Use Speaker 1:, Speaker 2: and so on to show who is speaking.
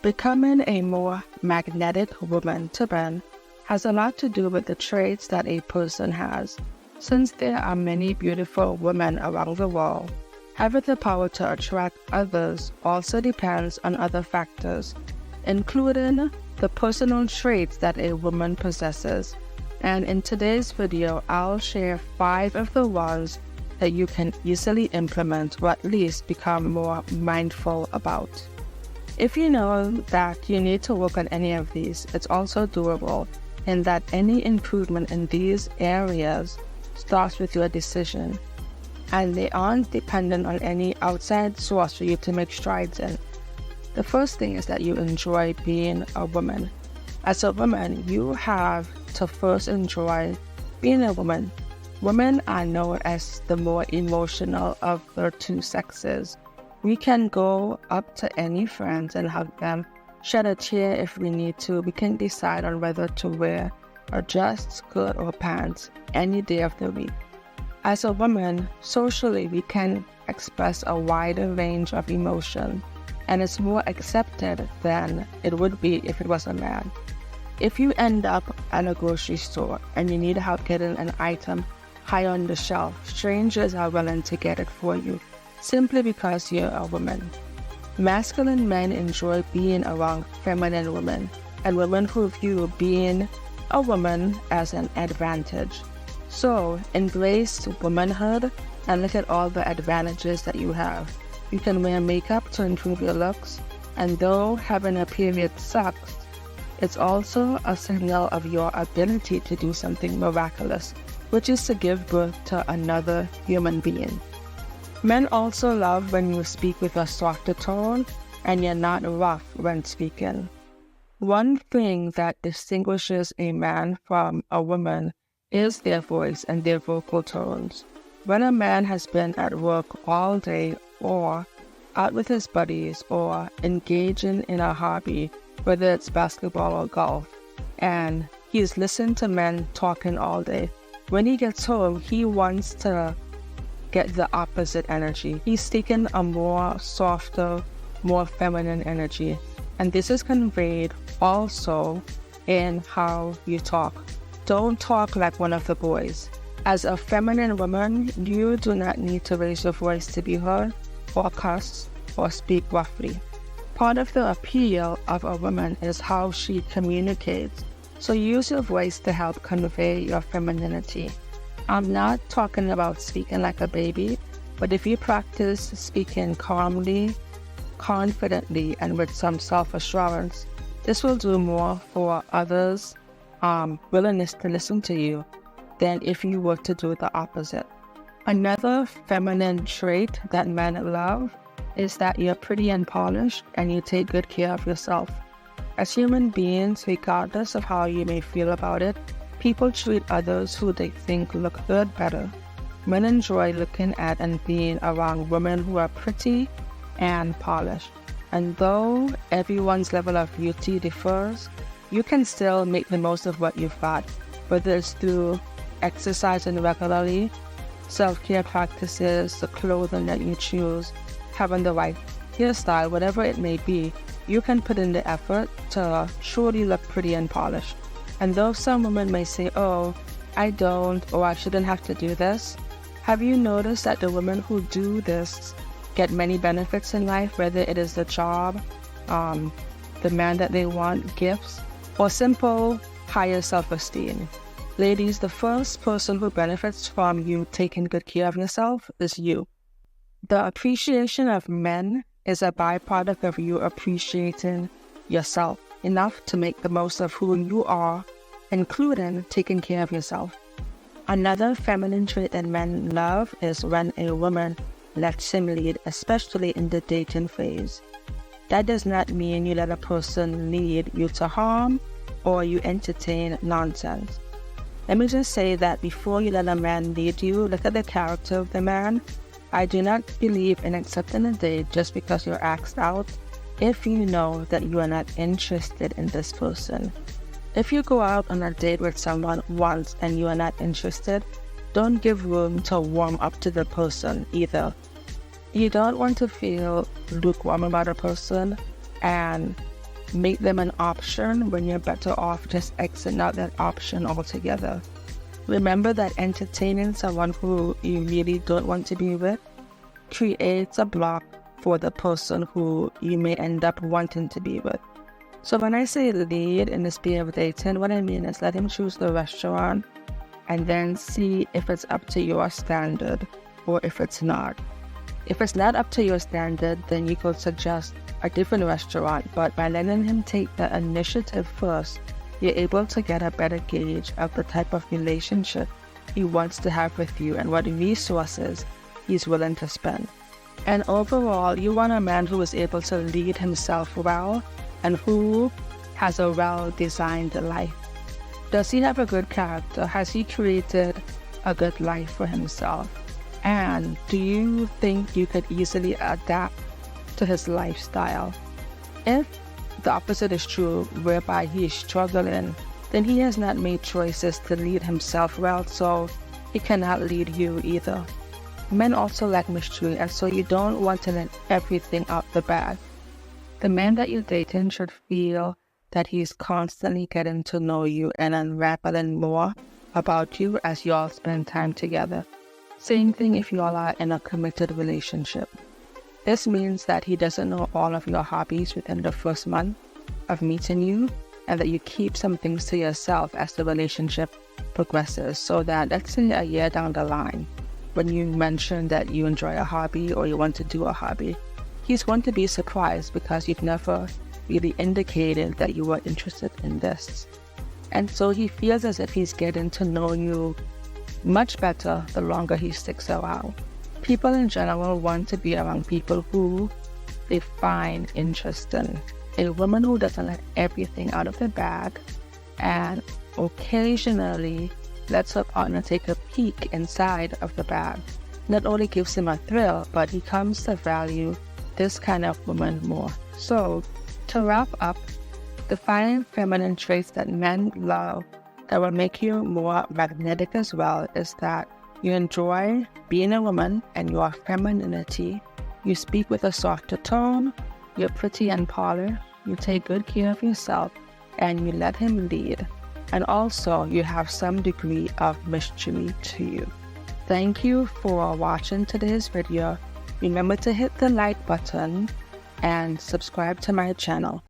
Speaker 1: Becoming a more magnetic woman to men has a lot to do with the traits that a person has. Since there are many beautiful women around the world, having the power to attract others also depends on other factors, including the personal traits that a woman possesses. And in today's video, I'll share 5 of the ones that you can easily implement or at least become more mindful about. If you know that you need to work on any of these, it's also doable, and that any improvement in these areas starts with your decision, and they aren't dependent on any outside source for you to make strides in. The first thing is that you enjoy being a woman. As a woman, you have to first enjoy being a woman. Women are known as the more emotional of the two sexes. We can go up to any friends and hug them, shed a tear if we need to. We can decide on whether to wear a dress, skirt, or pants any day of the week. As a woman, socially, we can express a wider range of emotion, and it's more accepted than it would be if it was a man. If you end up at a grocery store and you need help getting an item high on the shelf, strangers are willing to get it for you, simply because you're a woman. Masculine men enjoy being around feminine women, and women who view being a woman as an advantage. So, embrace womanhood and look at all the advantages that you have. You can wear makeup to improve your looks, and though having a period sucks, it's also a signal of your ability to do something miraculous, which is to give birth to another human being. Men also love when you speak with a softer tone and you're not rough when speaking. One thing that distinguishes a man from a woman is their voice and their vocal tones. When a man has been at work all day or out with his buddies or engaging in a hobby, whether it's basketball or golf, and he's listened to men talking all day, when he gets home, he wants to get the opposite energy. He's seeking a more softer, more feminine energy. And this is conveyed also in how you talk. Don't talk like one of the boys. As a feminine woman, you do not need to raise your voice to be heard, or cuss, or speak roughly. Part of the appeal of a woman is how she communicates. So use your voice to help convey your femininity. I'm not talking about speaking like a baby, but if you practice speaking calmly, confidently, and with some self-assurance, this will do more for others' willingness to listen to you than if you were to do the opposite. Another feminine trait that men love is that you're pretty and polished and you take good care of yourself. As human beings, regardless of how you may feel about it, people treat others who they think look good better. Men enjoy looking at and being around women who are pretty and polished. And though everyone's level of beauty differs, you can still make the most of what you've got, whether it's through exercising regularly, self-care practices, the clothing that you choose, having the right hairstyle, whatever it may be. You can put in the effort to truly look pretty and polished. And though some women may say, oh, I don't, or I shouldn't have to do this, have you noticed that the women who do this get many benefits in life, whether it is the job, the man that they want, gifts, or simple higher self-esteem? Ladies, the first person who benefits from you taking good care of yourself is you. The appreciation of men is a byproduct of you appreciating yourself enough to make the most of who you are, including taking care of yourself. Another feminine trait that men love is when a woman lets him lead, especially in the dating phase. That does not mean you let a person lead you to harm or you entertain nonsense. Let me just say that before you let a man lead you, look at the character of the man. I do not believe in accepting a date just because you're asked out if you know that you are not interested in this person. If you go out on a date with someone once and you are not interested, don't give room to warm up to the person either. You don't want to feel lukewarm about a person and make them an option when you're better off just exiting out that option altogether. Remember that entertaining someone who you really don't want to be with creates a block for the person who you may end up wanting to be with. So when I say lead in the sphere of dating, what I mean is let him choose the restaurant and then see if it's up to your standard or if it's not. If it's not up to your standard, then you could suggest a different restaurant, but by letting him take the initiative first, you're able to get a better gauge of the type of relationship he wants to have with you and what resources he's willing to spend. And overall, you want a man who is able to lead himself well and who has a well-designed life. Does he have a good character? Has he created a good life for himself? And do you think you could easily adapt to his lifestyle? If the opposite is true, whereby he is struggling, then he has not made choices to lead himself well, so he cannot lead you either. Men also like mystery, and so you don't want to let everything out the bag. The man that you're dating should feel that he's constantly getting to know you and unraveling more about you as y'all spend time together. Same thing if y'all are in a committed relationship. This means that he doesn't know all of your hobbies within the first month of meeting you, and that you keep some things to yourself as the relationship progresses, so that let's say a year down the line, when you mention that you enjoy a hobby or you want to do a hobby, he's going to be surprised because you've never really indicated that you were interested in this. And so he feels as if he's getting to know you much better the longer he sticks around. People in general want to be around people who they find interesting. A woman who doesn't let everything out of the bag and occasionally lets her partner take a peek inside of the bag not only gives him a thrill, but he comes to value this kind of woman more. So, to wrap up, the 5 feminine traits that men love that will make you more magnetic as well is that you enjoy being a woman and your femininity, you speak with a softer tone, you're pretty and polished, you take good care of yourself, and you let him lead. And also, you have some degree of mystery to you. Thank you for watching today's video. Remember to hit the like button and subscribe to my channel.